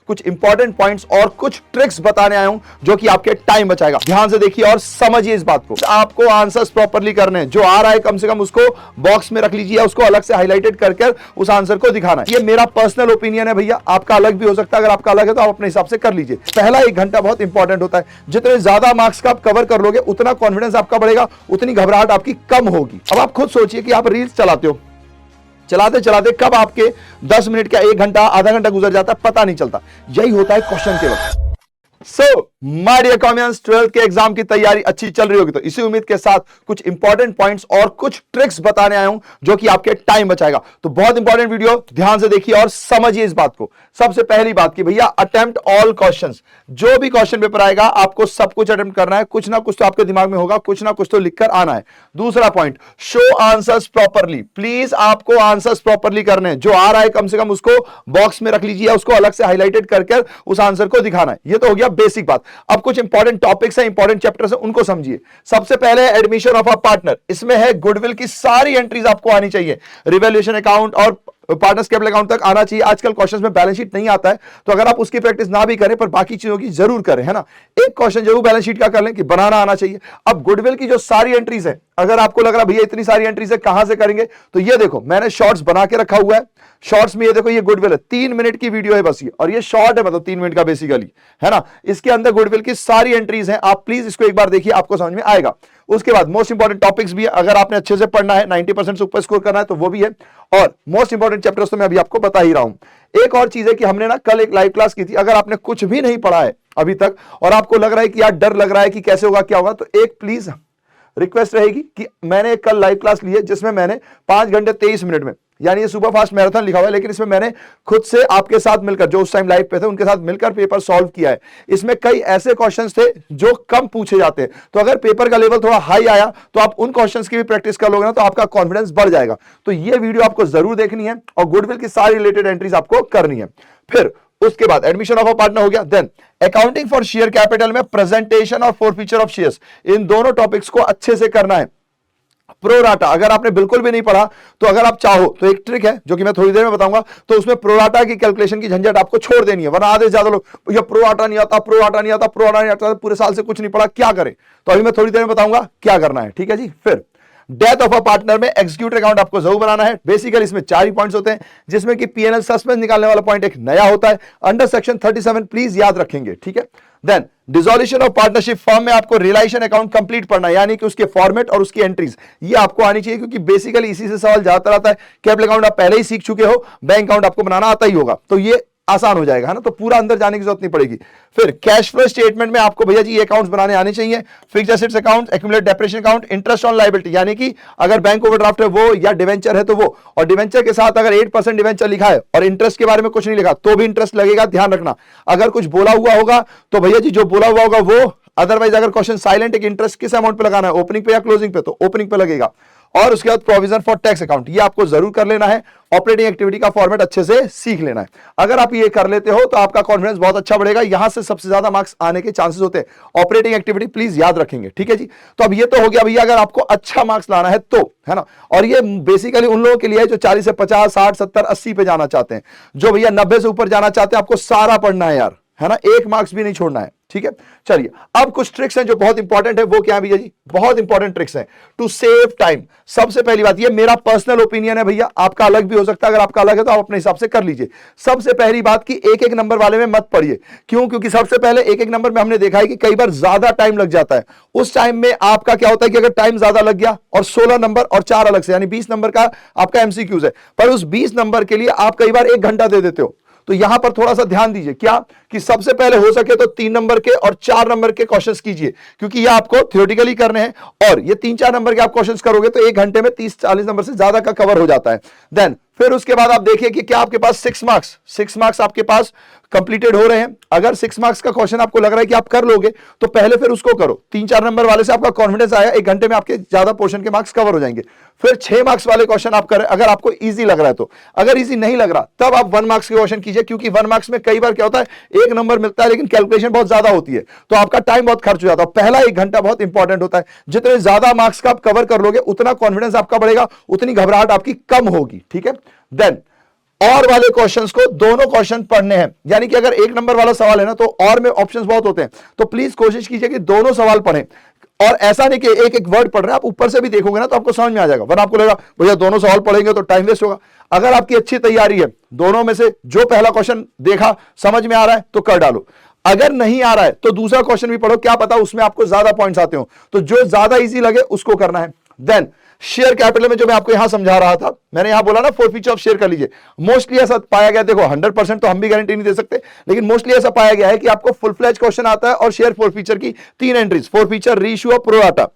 कुछ important points और कुछ ट्रिक्स बताने आया हूं जो कि आपके टाइम बचाएगा। ध्यान से देखिए और समझिए इस बात को। आपको आंसर्स प्रॉपर्ली करने हैं, जो आ रहा है कम से कम उसको बॉक्स में रख लीजिए, उसको अलग से हाईलाइटेड करके उस आंसर को दिखाना है। ये मेरा पर्सनल ओपिनियन है भैया, आपका अलग भी हो सकता है। अगर आपका अलग है तो आप अपने हिसाब से कर लीजिए। पहला 1 घंटा बहुत इंपॉर्टेंट होता है। जितने ज्यादा मार्क्स का आप कवर कर लोगे उतना कॉन्फिडेंस आपका बढ़ेगा, उतनी घबराहट आपकी कम होगी। अब आप खुद सोचिए कि आप रील्स चलाते हो, चलाते चलाते कब आपके 10 मिनट का 1 घंटा आधा घंटा गुजर जाता है पता नहीं चलता। यही होता है क्वेश्चन के वक्त। सो माय डियर कॉमियंस, 12th के एग्जाम की तैयारी अच्छी चल रही होगी तो इसी उम्मीद के साथ कुछ इंपॉर्टेंट पॉइंट्स और कुछ ट्रिक्स बताने आया हूं जो कि आपके टाइम बचाएगा। तो बहुत इंपॉर्टेंट वीडियो, ध्यान से देखिए और समझिए इस बात को। सबसे पहली बात कि भैया अटेम्प्ट ऑल क्वेश्चंस। जो भी क्वेश्चन पेपर आएगा आपको सब कुछ अटेम्प्ट करना है, कुछ ना कुछ तो आपके दिमाग में होगा, कुछ ना कुछ तो लिखकर आना है। दूसरा point, show answers properly. Please आपको आंसर्स प्रॉपरली करने हैं, जो आ रहा है कम से कम उसको बॉक्स में रख लीजिए, उसको अलग से हाईलाइटेड करके उस आंसर को दिखाना है। ये तो हो गया बेसिक बात। अब कुछ इंपॉर्टेंट टॉपिक्स हैं, इंपॉर्टेंट चैप्टर्स हैं, उनको समझिए। सबसे पहले एडमिशन ऑफ अ पार्टनर। इसमें है गुडविल की सारी एंट्रीज आपको आनी चाहिए, रिवैल्यूएशन अकाउंट और पार्टनर्स कैपिटल अकाउंट तक आना चाहिए। आजकल क्वेश्चंस में बैलेंस शीट नहीं आता है, तो अगर आप उसकी प्रैक्टिस ना भी करें पर बाकी चीजों की जरूर करें, है ना। एक क्वेश्चन जरूर बैलेंस शीट का कर लें कि बनाना आना चाहिए। अब गुडविल की जो सारी एंट्रीज है, अगर आपको लग रहा भैया इतनी सारी एंट्रीज है कहां से करेंगे, तो ये देखो मैंने शॉर्ट्स बना के रखा हुआ है। शॉर्ट्स में ये देखो, ये गुडविल है, 3 मिनट की वीडियो है बस ये, और ये शॉर्ट है, मतलब 3 मिनट का बेसिकली, है ना। इसके अंदर गुडविल की सारी एंट्रीज हैं, आप प्लीज इसको एक बार देखिए, आपको समझ में आएगा। उसके बाद मोस्ट इंपॉर्टेंट टॉपिक्स भी है, अगर आपने अच्छे से पढ़ना है, 90% से ऊपर स्कोर करना है तो वो भी है, और मोस्ट इंपॉर्टेंट चैप्टर्स तो मैं अभी आपको बता ही रहा हूं। एक और चीज है कि हमने ना कल एक लाइव क्लास की थी। अगर आपने कुछ भी नहीं पढ़ा है अभी तक और आपको लग रहा है कि यार डर लग रहा है कि कैसे होगा क्या होगा, तो एक प्लीज रिक्वेस्ट रहेगी कि मैंने कल लाइव क्लास ली है जिसमें मैंने 5 घंटे 23 मिनट में, यानी ये सुपर फास्ट मैराथन लिखा हुआ है, लेकिन इसमें मैंने खुद से आपके साथ मिलकर, जो उस टाइम लाइव पे थे उनके साथ मिलकर पेपर सॉल्व किया है। इसमें कई ऐसे क्वेश्चंस थे जो कम पूछे जाते हैं, तो अगर पेपर का लेवल थोड़ा हाई आया तो आप उन क्वेश्चंस की भी प्रैक्टिस कर लोगे ना, तो आपका कॉन्फिडेंस बढ़ जाएगा। तो ये वीडियो आपको जरूर देखनी है और गुडविल की सारी रिलेटेड एंट्रीज आपको करनी है। फिर उसके बाद एडमिशन ऑफ अ पार्टनर हो गया, then accounting for share capital में प्रेजेंटेशन और फॉरफीचर ऑफ शेयर्स, इन दोनों टॉपिक्स को अच्छे से करना है। प्रोराटा, अगर आपने बिल्कुल भी नहीं पढ़ा तो अगर आप चाहो तो एक ट्रिक है जो कि मैं थोड़ी देर में बताऊंगा, तो उसमें प्रोराटा की कैलकुलेशन की झंझट आपको छोड़ देनी है। वरना आधे ज्यादा लोग ये प्रोराटा नहीं आता, प्रोराटा नहीं आता, प्रोराटा नहीं आता, पूरे साल से कुछ नहीं पढ़ा, क्या करें। तो अभी मैं थोड़ी देर में बताऊंगा क्या करना है, ठीक है जी। फिर डेथ ऑफ अ पार्टनर में एग्जीक्यूटिव अकाउंट आपको जरूर बनाना है। बेसिकली इसमें 4 ही पॉइंट्स होते हैं, जिसमें कि पीएनएल सस्पेंस निकालने वाला पॉइंट एक नया होता है अंडर सेक्शन 37, प्लीज याद रखेंगे, ठीक है। Then dissolution of partnership firm में आपको रियलाइजेशन अकाउंट कंप्लीट पढ़ना है, यानी कि उसके फॉर्मेट और उसकी एंट्रीज ये आपको आनी चाहिए, क्योंकि बेसिकली इसी से सवाल ज्यादातर आता है। कैपिटल अकाउंट आप पहले ही सीख चुके हो, बैंक अकाउंट आपको बनाना आता ही होगा, तो ये आसान हो जाएगा, है ना। तो पूरा अंदर जाने की जरूरत नहीं पड़ेगी। फिर कैश फ्लो स्टेटमेंट में आपको भैया जी ये अकाउंट्स बनाने आने चाहिए। Fixed assets account, accumulated depreciation account, interest on liability, यानी कि अगर बैंक ओवरड्राफ्ट है वो या डिवेंचर है तो वो, और डिवेंचर के साथ अगर 8% डिवेंचर लिखा है और इंटरेस्ट के बारे में कुछ नहीं लिखा तो भी इंटरेस्ट लगेगा, ध्यान रखना। अगर कुछ बोला हुआ होगा तो भैया जी जो बोला हुआ होगा वो, अदरवाइज अगर क्वेश्चन साइलेंट है कि इंटरेस्ट किस अमाउंट पे लगाना है, ओपनिंग पे या क्लोजिंग पे, तो ओपनिंग पे लगेगा। और उसके बाद प्रोविजन फॉर टैक्स अकाउंट, ये आपको जरूर कर लेना है। ऑपरेटिंग एक्टिविटी का फॉर्मेट अच्छे से सीख लेना है। अगर आप ये कर लेते हो तो आपका कॉन्फिडेंस बहुत अच्छा बढ़ेगा, यहां से सबसे ज्यादा मार्क्स आने के चांसेस होते हैं। ऑपरेटिंग एक्टिविटी प्लीज याद रखेंगे, ठीक है जी। तो अब ये तो हो गया भैया अगर आपको अच्छा मार्क्स लाना है तो, है ना। और ये बेसिकली उन लोगों के लिए है जो 40 से 50, 60, 70, 80 पे जाना चाहते हैं। जो भैया 90 से ऊपर जाना चाहते हैं, आपको सारा पढ़ना है यार, है ना, 1 मार्क्स भी नहीं छोड़ना है, ठीक है। चलिए अब कुछ ट्रिक्स हैं जो बहुत इंपॉर्टेंट है, वो क्या है भैया जी, बहुत इंपॉर्टेंट ट्रिक्स हैं टू सेव टाइम। सबसे पहली बात, ये मेरा पर्सनल ओपिनियन है भैया, आपका अलग भी हो सकता है। अगर आपका अलग है तो आप अपने हिसाब से कर लीजिए। सबसे पहली बात कि एक एक नंबर वाले में मत पढ़िए। क्यों? क्योंकि सबसे पहले एक एक नंबर में हमने देखा है कि कई बार ज्यादा टाइम लग जाता है। उस टाइम में आपका क्या होता है कि अगर टाइम ज्यादा लग गया और 16 नंबर और 4 अलग से, यानी 20 नंबर का आपका एमसीक्यूज है, पर उस 20 नंबर के लिए आप कई बार 1 घंटा दे देते हो। तो यहां पर थोड़ा सा ध्यान दीजिए, क्या कि सबसे पहले हो सके तो 3 नंबर के और 4 नंबर के क्वेश्चंस कीजिए, क्योंकि ये आपको थ्योरेटिकली करने हैं। और ये 3-4 नंबर के आप क्वेश्चंस करोगे तो 1 घंटे में 30-40 नंबर से ज्यादा का कवर हो जाता है। देन फिर उसके बाद आप देखिए कि क्या आपके पास 6 मार्क्स आपके पास कंप्लीटेड हो रहे हैं। अगर 6 मार्क्स का क्वेश्चन आपको लग रहा है कि आप कर लोगे तो पहले फिर उसको करो। 3-4 नंबर वाले से आपका कॉन्फिडेंस आया, 1 घंटे में आपके ज्यादा पोर्शन के मार्क्स कवर हो जाएंगे। फिर 6 मार्क्स वाले क्वेश्चन आप करें अगर आपको इजी लग रहा है तो। अगर इजी नहीं लग रहा तब आप 1 मार्क्स के क्वेश्चन कीजिए, क्योंकि 1 मार्क्स में कई बार क्या होता है 1 नंबर मिलता है लेकिन कैलकुलेशन बहुत ज्यादा होती है, तो आपका टाइम बहुत खर्च हो जाता है। पहला 1 घंटा बहुत इंपॉर्टेंट होता है। जितने ज्यादा मार्क्स का आप कवर कर लोगे उतना कॉन्फिडेंस आपका बढ़ेगा, उतनी घबराहट आपकी कम होगी, ठीक है। देन और वाले क्वेश्चंस को दोनों क्वेश्चन पढ़ने हैं, यानी कि अगर एक नंबर वाला सवाल है ना तो और में ऑप्शंस बहुत होते हैं, तो प्लीज कोशिश कीजिए कि दोनों सवाल पढ़ें। और ऐसा नहीं कि एक एक वर्ड पढ़ रहे हैं, आप ऊपर से भी देखोगे ना तो आपको समझ में आ जाएगा, वरना आपको लगेगा भैया दोनों सवाल पढ़ेंगे तो टाइम वेस्ट होगा। अगर आपकी अच्छी तैयारी है, दोनों में से जो पहला क्वेश्चन देखा समझ में आ रहा है तो कर डालो, अगर नहीं आ रहा है तो दूसरा क्वेश्चन भी पढ़ो, क्या पता उसमें आपको ज्यादा पॉइंट्स आते हो, तो जो ज्यादा इजी लगे उसको करना है। देन शेयर कैपिटल में जो मैं आपको यहां समझा रहा था, मैंने यहां बोला ना 4 फीचर ऑफ शेयर कर लीजिए। मोस्टली ऐसा पाया गया, देखो 100% तो हम भी गारंटी नहीं दे सकते, लेकिन मोस्टली ऐसा पाया गया है कि आपको फुल फ्लैज क्वेश्चन आता है और शेयर 4 फीचर की 3 एंट्रीज, 4 फीचर, रीइश्यू और प्रोराटा,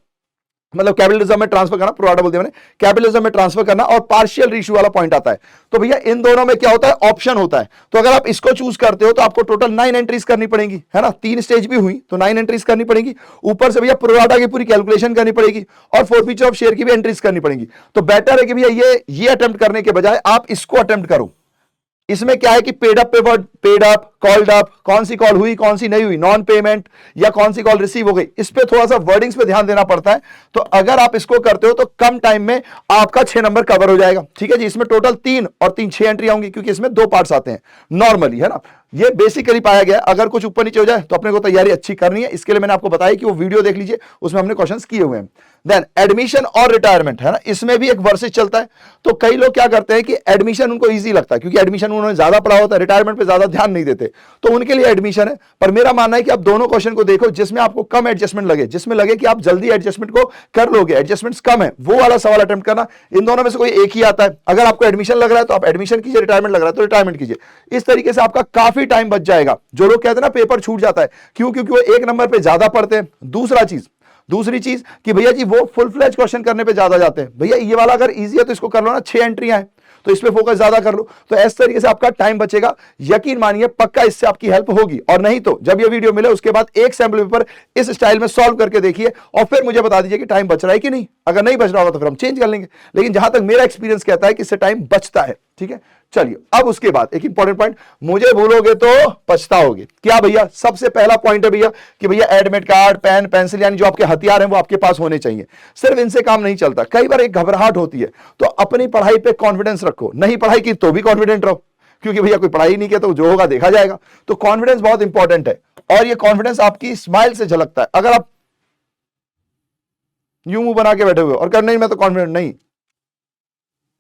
मतलब कैपिटलिज्म में ट्रांसफर करना, प्रोराटा बोलते हैं मैंने, कैपिटलिज्म में ट्रांसफर करना और पार्शियल रीइश्यू वाला पॉइंट आता है। तो भैया इन दोनों में क्या होता है, ऑप्शन होता है। तो अगर आप इसको चूज करते हो तो आपको टोटल 9 एंट्रीज करनी पड़ेगी, है ना, 3 स्टेज भी हुई तो 9 एंट्रीज करनी पड़ेगी, ऊपर से भैया प्रोराटा की पूरी कैलकुलेशन करनी पड़ेगी और 4 फीचर ऑफ शेयर की भी एंट्रीज करनी पड़ेगी। तो बेटर है कि भैया ये अटेम्प्ट करने के बजाय आप इसको अटेम्प्ट करो। इसमें क्या है कि पेड अप पे word, paid up, called up, कौन सी कॉल हुई कौन सी नहीं हुई, नॉन पेमेंट या कौन सी कॉल रिसीव हो गई, इस पे थोड़ा सा वर्डिंग्स पे ध्यान देना पड़ता है। तो अगर आप इसको करते हो तो कम टाइम में आपका 6 नंबर कवर हो जाएगा। ठीक है जी, इसमें टोटल 3 और 3 6 एंट्री होंगी, क्योंकि इसमें 2 पार्ट्स आते हैं नॉर्मली, है ना। ये बेसिकली पाया गया, अगर कुछ ऊपर नीचे हो जाए तो अपने को तैयारी अच्छी करनी है। इसके लिए मैंने आपको बताया कि वो वीडियो देख लीजिए, उसमें हमने क्वेश्चंस किए हुए हैं। देन एडमिशन और रिटायरमेंट, है ना, इसमें भी एक वर्सेस चलता है। तो कई लोग क्या करते हैं कि एडमिशन उनको इजी लगता है, क्योंकि एडमिशन उन्होंने ज्यादा पढ़ा होता है, रिटायरमेंट पे ज्यादा ध्यान नहीं देते, तो उनके लिए एडमिशन है। पर मेरा मानना है कि आप दोनों क्वेश्चन को देखो, जिसमें आपको कम एडजस्टमेंट लगे, जिसमें लगे कि आप जल्दी एडजस्टमेंट को कर लोगे, एडजस्टमेंट्स कम है, वो वाला सवाल अटेम्प्ट करना। इन दोनों में से कोई एक ही आता है। अगर आपको एडमिशन लग रहा है तो आप एडमिशन कीजिए, रिटायरमेंट लग रहा है तो रिटायरमेंट कीजिए। इस तरीके से आपका काफी टाइम बच जाएगा। जो लोग कहते हैं ना पेपर छूट जाता है, क्यों, क्योंकि वो एक नंबर पे ज्यादा पढ़ते हैं। दूसरी चीज कि भैया जी वो फुल फ्लैज क्वेश्चन करने पे ज्यादा जाते हैं। भैया ये वाला अगर इजी है तो इसको कर लो ना, 6 एंट्रियां हैं तो इस पे फोकस ज्यादा कर लो, तो इस तरीके से आपका टाइम बचेगा। यकीन मानिए पक्का इससे आपकी हेल्प होगी। और नहीं तो जब ये वीडियो मिले उसके बाद एक सैंपल पेपर इस स्टाइल में सॉल्व करके देखिए और फिर मुझे बता दीजिए कि टाइम बच रहा है कि नहीं। अगर नहीं बच रहा होगा तो फिर हम चेंज कर लेंगे, लेकिन जहां तक मेरा एक्सपीरियंस कहता है कि इससे टाइम बचता है। ठीक है, चलिए अब उसके बाद एक इंपॉर्टेंट पॉइंट, मुझे भूलोगे तो पछताओगे। क्या भैया, सबसे पहला पॉइंट है भैया कि भैया एडमिट कार्ड, पेन, पेंसिल, यानी जो आपके हथियार हैं वो आपके पास होने चाहिए। सिर्फ इनसे काम नहीं चलता, कई बार एक घबराहट होती है, तो अपनी पढ़ाई पे कॉन्फिडेंस रखो। नहीं पढ़ाई की तो भी कॉन्फिडेंट रहो, क्योंकि भैया कोई पढ़ाई नहीं किया तो जो होगा देखा जाएगा। तो कॉन्फिडेंस बहुत इंपॉर्टेंट है, और ये कॉन्फिडेंस आपकी स्माइल से झलकता है। अगर आप यूं मुंह बना के बैठे हुए और कर नहीं मैं तो कॉन्फिडेंट नहीं,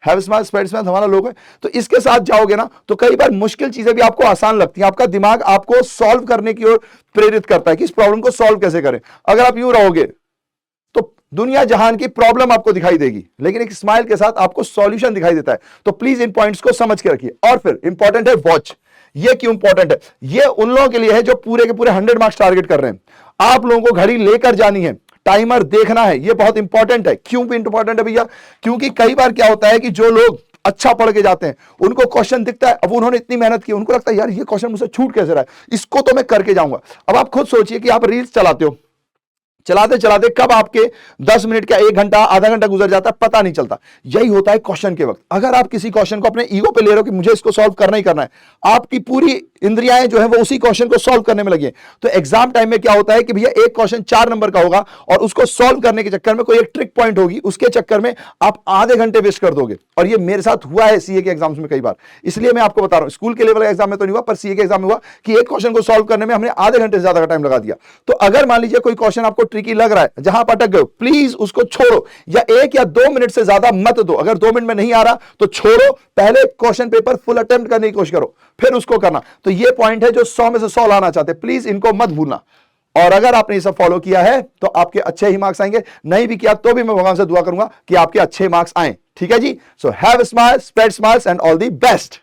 हैव स्माइल स्प्रेड स्माइल हमारा लोग है, तो इसके साथ जाओगे ना तो कई बार मुश्किल चीजें भी आपको आसान लगती हैं। आपका दिमाग आपको सॉल्व करने की ओर प्रेरित करता है कि इस प्रॉब्लम को सॉल्व कैसे करें। अगर आप यूं रहोगे तो दुनिया जहान की प्रॉब्लम आपको दिखाई देगी, लेकिन एक स्माइल के साथ आपको सॉल्यूशन दिखाई देता है। तो प्लीज इन पॉइंट्स को समझ के रखिए। और फिर इंपॉर्टेंट है वॉच। ये क्यों इंपॉर्टेंट है? ये उन लोगों के लिए है जो पूरे के पूरे 100 मार्क्स टारगेट कर रहे हैं। आप लोगों को घड़ी लेकर जानी है, टाइमर देखना है, ये बहुत इंपॉर्टेंट है। क्यों भी इंपॉर्टेंट है भैया? क्योंकि कई बार क्या होता है कि जो लोग अच्छा पढ़ के जाते हैं उनको क्वेश्चन दिखता है, अब उन्होंने इतनी मेहनत की, उनको लगता है यार ये क्वेश्चन मुझसे छूट कैसे रहा है, इसको तो मैं करके जाऊंगा। अब आप खुद सोचिए कि आप रील्स चलाते हो, चलाते चलाते कब आपके 10 मिनट का 1 घंटा आधा घंटा गुजर जाता है पता नहीं चलता। यही होता है क्वेश्चन के वक्त। अगर आप किसी क्वेश्चन को अपने ईगो पे ले रहे हो कि मुझे इसको सॉल्व करना ही करना है, आपकी पूरी इंद्रियाएं जो है वो उसी क्वेश्चन को सॉल्व करने में लगी है, तो एग्जाम टाइम में क्या होता है कि भैया एक क्वेश्चन 4 नंबर का होगा और उसको सॉल्व करने के चक्कर में कोई एक ट्रिक पॉइंट होगी, उसके चक्कर में आप आधे घंटे वेस्ट कर दोगे। और ये मेरे साथ हुआ है सीए के एग्जाम्स में कई बार, इसलिए मैं आपको बता रहा हूं। स्कूल के लेवल एग्जाम में तो नहीं हुआ, पर सीए के एग्जाम में हुआ कि एक क्वेश्चन को सॉल्व करने में हमने आधे घंटे से ज्यादा का टाइम लगा दिया। तो अगर मान लीजिए कोई क्वेश्चन आपको ट्रिकी लग रहा है, जहां आप अटक गए, प्लीज उसको छोड़ो, या 1 या 2 मिनट से ज्यादा मत दो। अगर 2 मिनट में नहीं आ रहा तो छोड़ो, पहले क्वेश्चन पेपर फुल अटेम्प्ट करने की कोशिश करो, फिर उसको करना। तो ये पॉइंट है जो 100 में से 100 लाना चाहते हैं, प्लीज इनको मत भूलना। और अगर आपने ये सब फॉलो किया है तो आपके अच्छे ही मार्क्स आएंगे, नहीं भी किया तो भी मैं भगवान से दुआ करूंगा कि आपके अच्छे मार्क्स आए। ठीक है जी, so have smile, spread smiles and all the best.